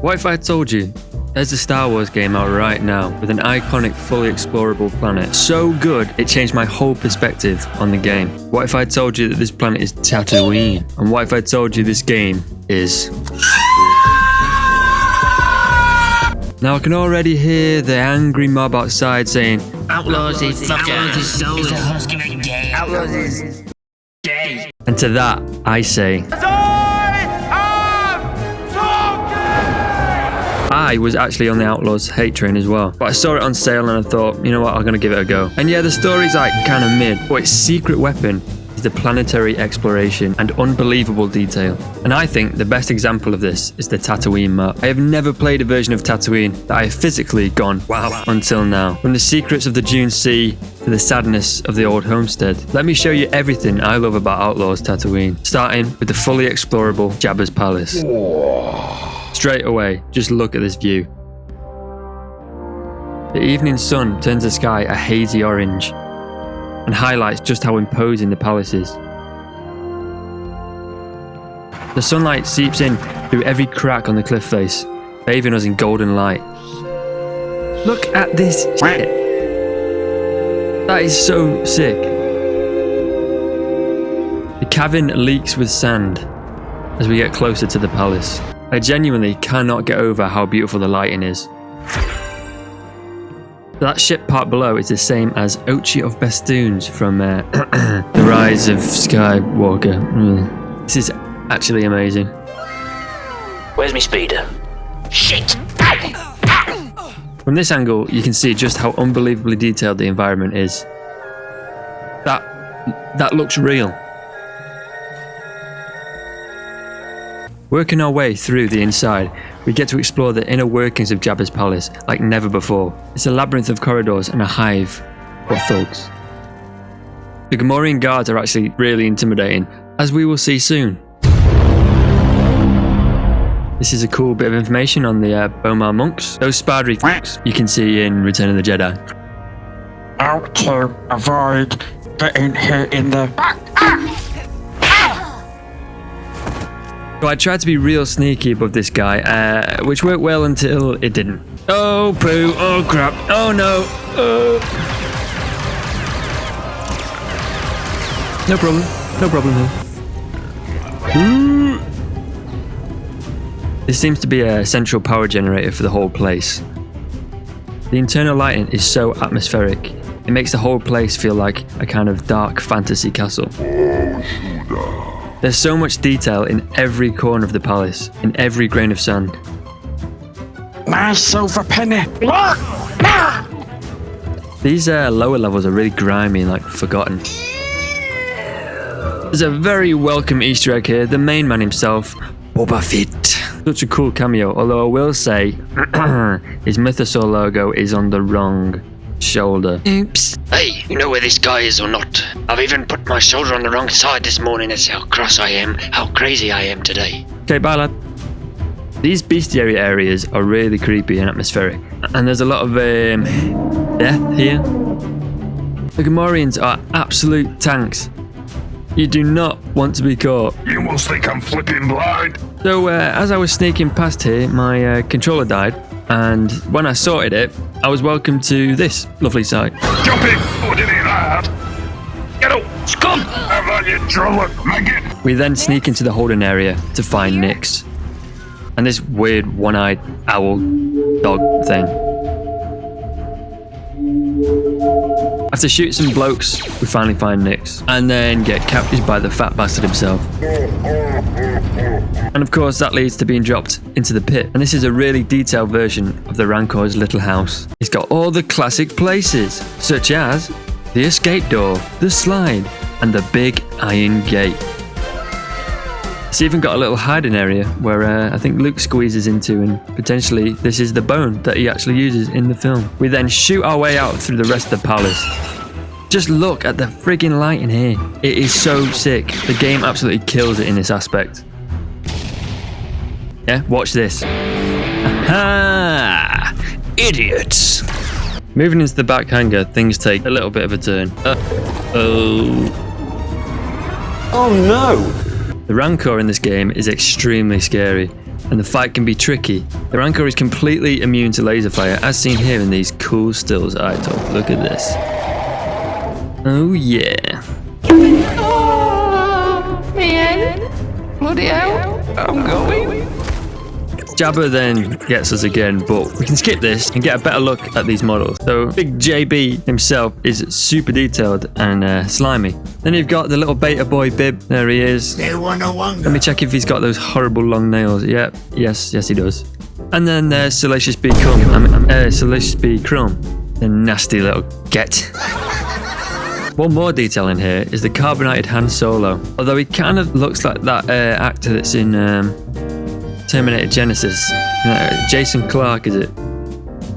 What if I told you there's a Star Wars game out right now with an iconic, fully explorable planet so good it changed my whole perspective on the game? What if I told you that this planet is Tatooine? And what if I told you this game is... Now I can already hear the angry mob outside saying, Outlaws is fucking gay. Outlaws is gay. And to that, I say... I was actually on the Outlaws hate train as well, but I saw it on sale and I thought, you know what, I'm gonna give it a go. And yeah, the story's like kind of mid, but its secret weapon is the planetary exploration and unbelievable detail. And I think the best example of this is the Tatooine map. I have never played a version of Tatooine that I have physically gone wow until now. From the secrets of the Dune Sea to the sadness of the old homestead. Let me show you everything I love about Outlaws Tatooine, starting with the fully explorable Jabba's palace. Straight away, just look at this view. The evening sun turns the sky a hazy orange and highlights just how imposing the palace is. The sunlight seeps in through every crack on the cliff face, bathing us in golden light. Look at this shit. That is so sick. The cavern leaks with sand as we get closer to the palace. I genuinely cannot get over how beautiful the lighting is. That ship part below is the same as Ochi of Bestoons from The Rise of Skywalker. This is actually amazing. Where's me speeder? Shit! From this angle, you can see just how unbelievably detailed the environment is. That looks real. Working our way through the inside, we get to explore the inner workings of Jabba's palace like never before. It's a labyrinth of corridors and a hive for thugs. The Gamorrean guards are actually really intimidating, as we will see soon. This is a cool bit of information on the Bomar monks. Those Spadri f***s you can see in Return of the Jedi. How to avoid getting hit in the... So I tried to be real sneaky above this guy, which worked well until it didn't. Oh poo, oh crap, oh no, No problem here. This seems to be a central power generator for the whole place. The internal lighting is so atmospheric, it makes the whole place feel like a kind of dark fantasy castle. There's so much detail in every corner of the palace, in every grain of sand. My silver penny! These lower levels are really grimy and like forgotten. There's a very welcome Easter egg here, the main man himself, Boba Fett. Such a cool cameo, although I will say, his Mythosaur logo is on the wrong shoulder. Oops. Hey, you know where this guy is or not? I've even put my shoulder on the wrong side this morning. That's how cross I am, how crazy I am today. Okay, bye lad. These bestiary areas are really creepy and atmospheric, and there's a lot of death here. The Gamorreans are absolute tanks. You do not want to be caught. You must think I'm flipping blind. So as I was sneaking past here, my controller died, and when I sorted it, I was welcomed to this lovely sight. Jump in! What did he add? Get up! Scum! Have on your troller, maggot! We then sneak into the holding area to find Nix, and this weird one-eyed owl dog thing. After shooting some blokes, we finally find Nix, and then get captured by the fat bastard himself. And of course that leads to being dropped into the pit, and this is a really detailed version of the Rancor's little house. It's got all the classic places, such as the escape door, the slide, and the big iron gate. It's even got a little hiding area where I think Luke squeezes into, and potentially this is the bone that he actually uses in the film. We then shoot our way out through the rest of the palace. Just look at the friggin' light in here. It is so sick. The game absolutely kills it in this aspect. Yeah, watch this. Aha! Idiots! Moving into the back hangar, things take a little bit of a turn. Oh no! The Rancor in this game is extremely scary. and the fight can be tricky. The Rancor is completely immune to laser fire, as seen here in these cool stills I took. Look at this. Oh yeah. Oh, man. Bloody hell. I'm going. Jabba then gets us again, but we can skip this and get a better look at these models. So Big JB himself is super detailed and slimy. Then you've got the little beta boy Bib. There he is. Let me check if he's got those horrible long nails. Yep, yes he does. And then there's Salacious B. Salacious B. Crumb. The nasty little get. One more detail in here is the carbonated Han Solo. Although he kind of looks like that actor that's in Terminator Genesis. Jason Clarke, is it?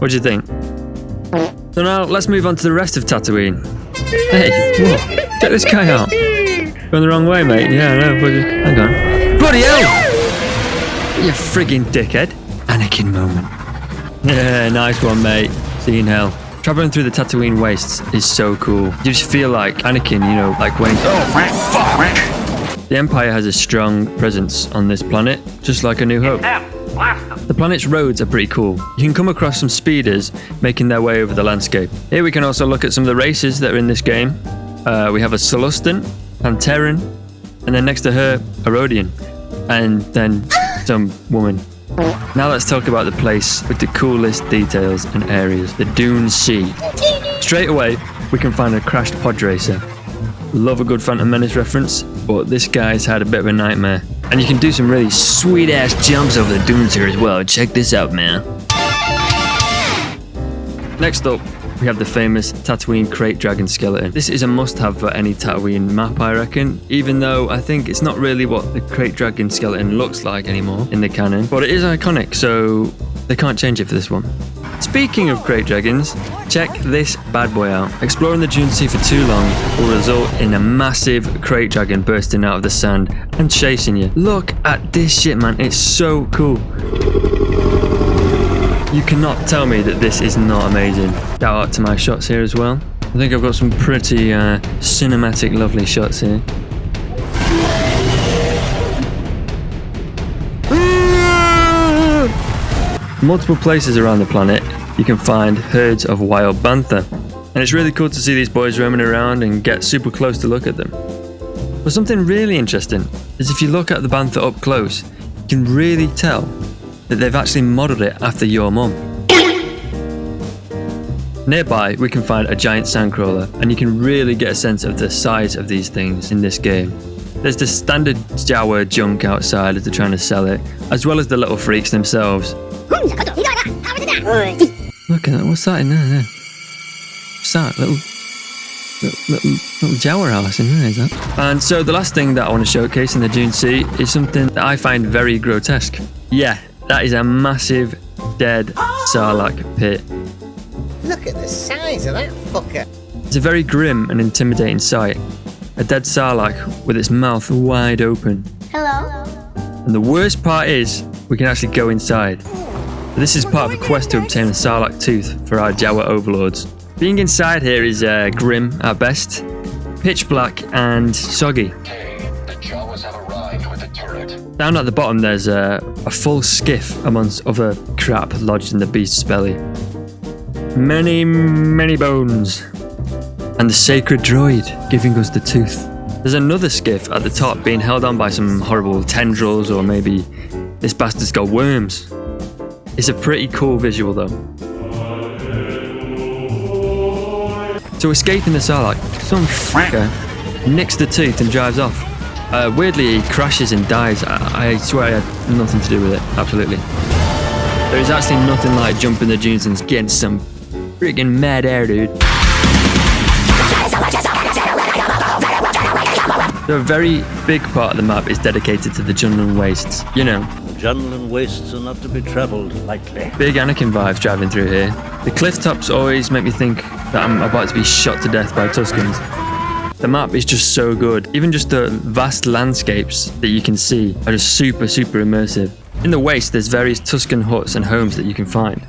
What do you think? So now let's move on to the rest of Tatooine. Hey, whoa, check this guy out. Going the wrong way, mate. Yeah, I know. Hang on. Bloody hell! You frigging dickhead. Anakin moment. Yeah, nice one, mate. See you in hell. Traveling through the Tatooine Wastes is so cool. You just feel like Anakin, you know, like when... The Empire has a strong presence on this planet, just like A New Hope. The planet's roads are pretty cool. You can come across some speeders making their way over the landscape. Here we can also look at some of the races that are in this game. We have a Celestin, Panteran, and then next to her, a Rodian, and then some woman. Now let's talk about the place with the coolest details and areas, the Dune Sea. Straight away, we can find a crashed pod racer. Love a good Phantom Menace reference, but this guy's had a bit of a nightmare. And you can do some really sweet ass jumps over the dunes here as well. Check this out, man. Next up, we have the famous Tatooine Crate Dragon skeleton. This is a must-have for any Tatooine map, I reckon, even though I think it's not really what the Crate Dragon skeleton looks like anymore in the canon, but it is iconic, so they can't change it for this one. Speaking of Crate Dragons, check this bad boy out. Exploring the Dune Sea for too long will result in a massive Crate Dragon bursting out of the sand and chasing you. Look at this shit, man. It's so cool. You cannot tell me that this is not amazing. Shout out to my shots here as well. I think I've got some pretty cinematic, lovely shots here. Multiple places around the planet, you can find herds of wild bantha. And it's really cool to see these boys roaming around and get super close to look at them. But something really interesting is if you look at the bantha up close, you can really tell that they've actually modelled it after your mum. Nearby, we can find a giant sandcrawler, and you can really get a sense of the size of these things in this game. There's the standard Jawa junk outside as they're trying to sell it, as well as the little freaks themselves. Look at that, what's that in there? What's that? Little Jawa house in there, is that? And so the last thing that I want to showcase in the Dune Sea is something that I find very grotesque. Yeah, that is a massive dead Sarlacc pit. Look at the size of that fucker. It's a very grim and intimidating sight. A dead Sarlacc with its mouth wide open. Hello. And the worst part is, we can actually go inside. This is part of a quest to obtain a Sarlacc tooth for our Jawa overlords. Being inside here is grim at best, pitch black and soggy. The Jawas have arrived with the turret. Down at the bottom there's a full skiff amongst other crap lodged in the beast's belly. Many, many bones. And the sacred droid giving us the tooth. There's another skiff at the top being held on by some horrible tendrils, or maybe this bastard's got worms. It's a pretty cool visual though. So escaping the Sarlacc, some fucker nicks the tooth and drives off. Weirdly, he crashes and dies. I swear I had nothing to do with it, absolutely. There is actually nothing like jumping the dunes and getting some freaking mad air, dude. So a very big part of the map is dedicated to the Jundland Wastes. You know, Jundland Wastes are not to be travelled lightly. big Anakin vibes driving through here. The cliff tops always make me think that I'm about to be shot to death by Tuskens. The map is just so good. Even just the vast landscapes that you can see are just super, super immersive. In the Waste, there's various Tusken huts and homes that you can find.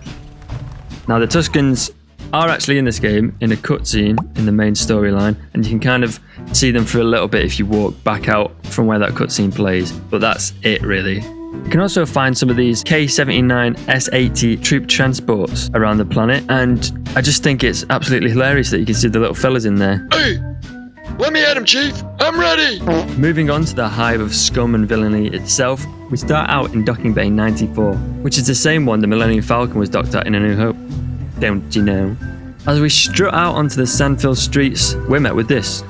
Now, the Tuskens are actually in this game in a cutscene in the main storyline, and you can kind of see them for a little bit if you walk back out from where that cutscene plays. But that's it, really. You can also find some of these K-79 S-80 troop transports around the planet, and I just think it's absolutely hilarious that you can see the little fellas in there. Hey, let me at him, Chief. I'm ready. Moving on to the hive of scum and villainy itself, we start out in Docking Bay 94, which is the same one the Millennium Falcon was docked at in A New Hope. Don't you know? As we strut out onto the sand-filled streets, we're met with this.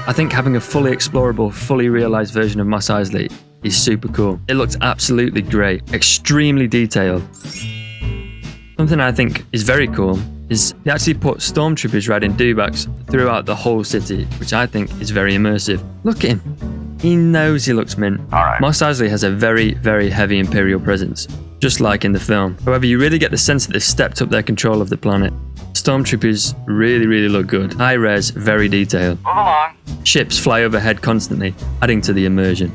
I think having a fully explorable, fully realised version of Mos Eisley is super cool. It looks absolutely great, extremely detailed. Something I think is very cool is they actually put stormtroopers riding dewbacks throughout the whole city, which I think is very immersive. Look at him. He knows he looks mint. Mos Eisley has a very, very heavy Imperial presence, just like in the film. However, you really get the sense that they've stepped up their control of the planet. Stormtroopers really, really look good. High res, very detailed. Move along. Ships fly overhead constantly, adding to the immersion.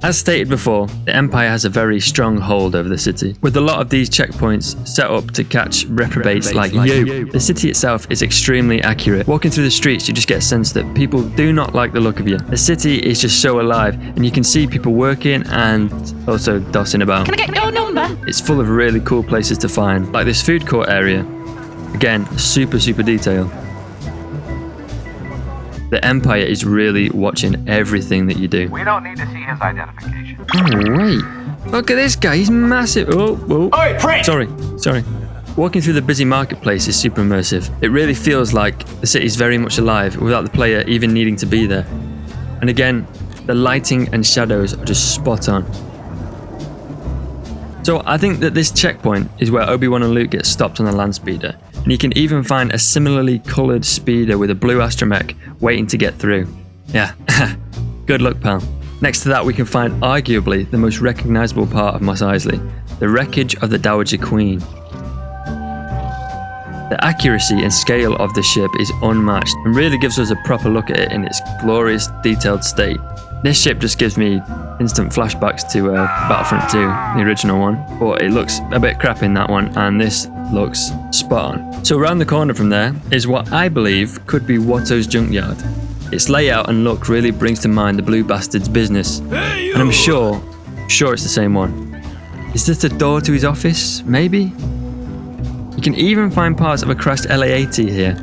As stated before, the Empire has a very strong hold over the city, with a lot of these checkpoints set up to catch reprobates like you. The city itself is extremely accurate. Walking through the streets, you just get a sense that people do not like the look of you. The city is just so alive, and you can see people working and also dossing about. Can I get your number? It's full of really cool places to find, like this food court area. Again, super, super detailed. The Empire is really watching everything that you do. We don't need to see his identification. Oh, wait. Look at this guy. He's massive. Oh. Oi, prick! Sorry. Walking through the busy marketplace is super immersive. It really feels like the city's very much alive without the player even needing to be there. And again, the lighting and shadows are just spot on. So I think that this checkpoint is where Obi-Wan and Luke get stopped on the land speeder. And you can even find a similarly coloured speeder with a blue astromech waiting to get through. Yeah, good luck, pal. Next to that, we can find arguably the most recognisable part of Mos Eisley, the wreckage of the Dowager Queen. The accuracy and scale of the ship is unmatched and really gives us a proper look at it in its glorious, detailed state. This ship just gives me instant flashbacks to Battlefront 2, the original one, but it looks a bit crap in that one, and this looks spot on. So around the corner from there is what I believe could be Watto's junkyard. Its layout and look really brings to mind the Blue Bastard's business, and I'm sure it's the same one. Is this the door to his office? Maybe? You can even find parts of a crashed LA-80 here,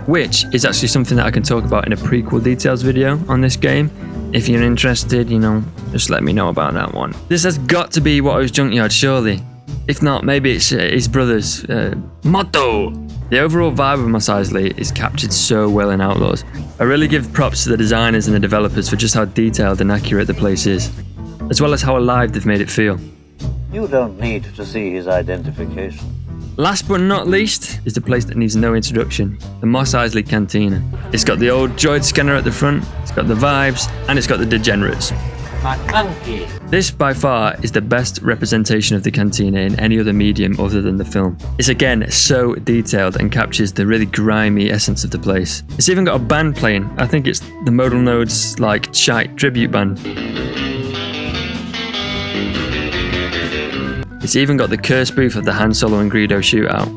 which is actually something that I can talk about in a prequel details video on this game. If you're interested, just let me know about that one. This has got to be Watto's junkyard, surely. If not, maybe it's his brother's motto. The overall vibe of Mos Eisley is captured so well in Outlaws. I really give props to the designers and the developers for just how detailed and accurate the place is, as well as how alive they've made it feel. You don't need to see his identification. Last but not least is the place that needs no introduction, the Mos Eisley Cantina. It's got the old droid scanner at the front, it's got the vibes, and it's got the degenerates. This by far is the best representation of the cantina in any other medium other than the film. It's again so detailed and captures the really grimy essence of the place. It's even got a band playing. I think it's the Modal Nodes shite tribute band. It's even got the curse booth of the Han Solo and Greedo shootout.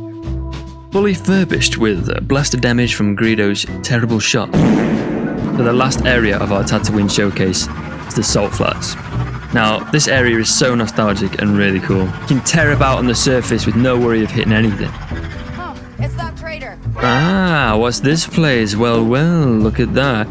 Fully furbished with blaster damage from Greedo's terrible shot. So the last area of our Tatooine showcase is the Salt Flats. Now, this area is so nostalgic and really cool. You can tear about on the surface with no worry of hitting anything. Oh, it's that traitor. Ah, what's this place? Well, look at that.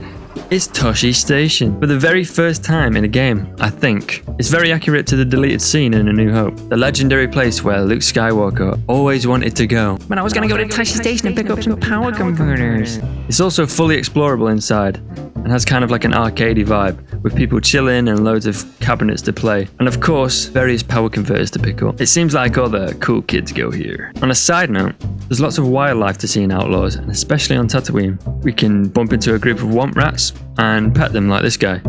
It's Tosche Station. For the very first time in a game, I think. It's very accurate to the deleted scene in A New Hope. The legendary place where Luke Skywalker always wanted to go. But I was gonna go to Tosche Station and pick up some power converters. It's also fully explorable inside and has kind of like an arcadey vibe with people chilling and loads of cabinets to play. And of course, various power converters to pick up. It seems like all the cool kids go here. On a side note, there's lots of wildlife to see in Outlaws, and especially on Tatooine. We can bump into a group of womp rats and pet them like this guy.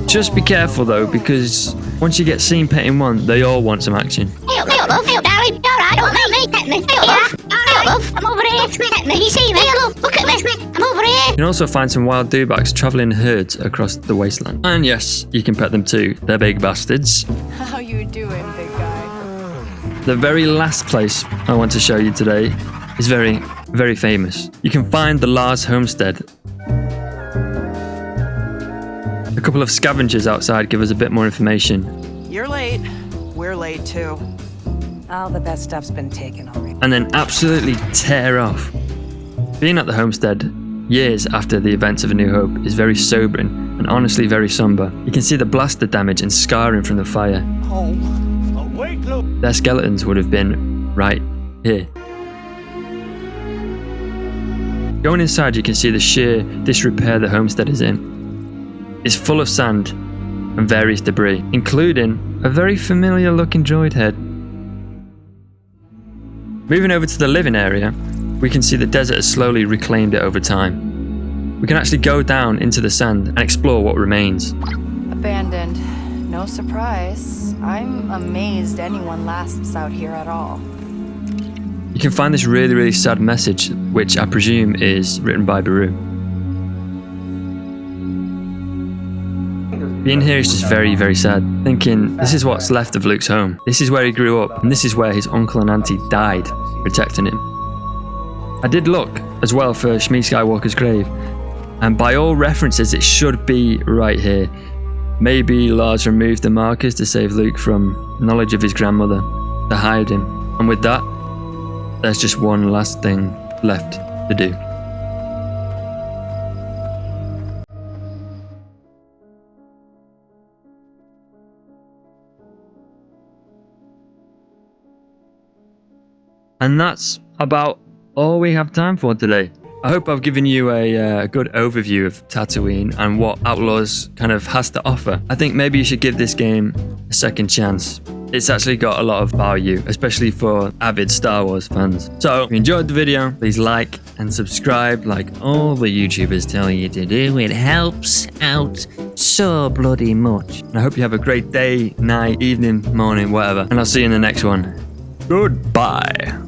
Just be careful though, because once you get seen petting one, they all want some action. Hey, love, darling, alright, don't let me pet me. Hey, love, I'm over here. Pet me, you see me? Hey, love, look at me. I'm over here. You can also find some wild dewbacks travelling herds across the wasteland. And yes, you can pet them too. They're big bastards. How you doing, big guy? The very last place I want to show you today is very, very famous. You can find the Lars homestead. A couple of scavengers outside give us a bit more information. You're late. late too. All the best stuff's been taken already. And then absolutely tear off. Being at the homestead years after the events of A New Hope is very sobering and honestly very somber. You can see the blaster damage and scarring from the fire. Their skeletons would have been right here. Going inside, you can see the sheer disrepair the homestead is in. It's full of sand and various debris, including a very familiar looking droid head. Moving over to the living area, we can see the desert has slowly reclaimed it over time. We can actually go down into the sand and explore what remains. Abandoned. No surprise. I'm amazed anyone lasts out here at all. You can find this really, really sad message, which I presume is written by Beru. Being here is just very, very sad. Thinking, this is what's left of Luke's home. This is where he grew up, and this is where his uncle and auntie died, protecting him. I did look as well for Shmi Skywalker's grave, and by all references, it should be right here. Maybe Lars removed the markers to save Luke from knowledge of his grandmother, to hide him. And with that, there's just one last thing left to do. And that's about all we have time for today. I hope I've given you a good overview of Tatooine and what Outlaws kind of has to offer. I think maybe you should give this game a second chance. It's actually got a lot of value, especially for avid Star Wars fans. So if you enjoyed the video, please like and subscribe like all the YouTubers tell you to do. It helps out so bloody much. And I hope you have a great day, night, evening, morning, whatever. And I'll see you in the next one. Goodbye.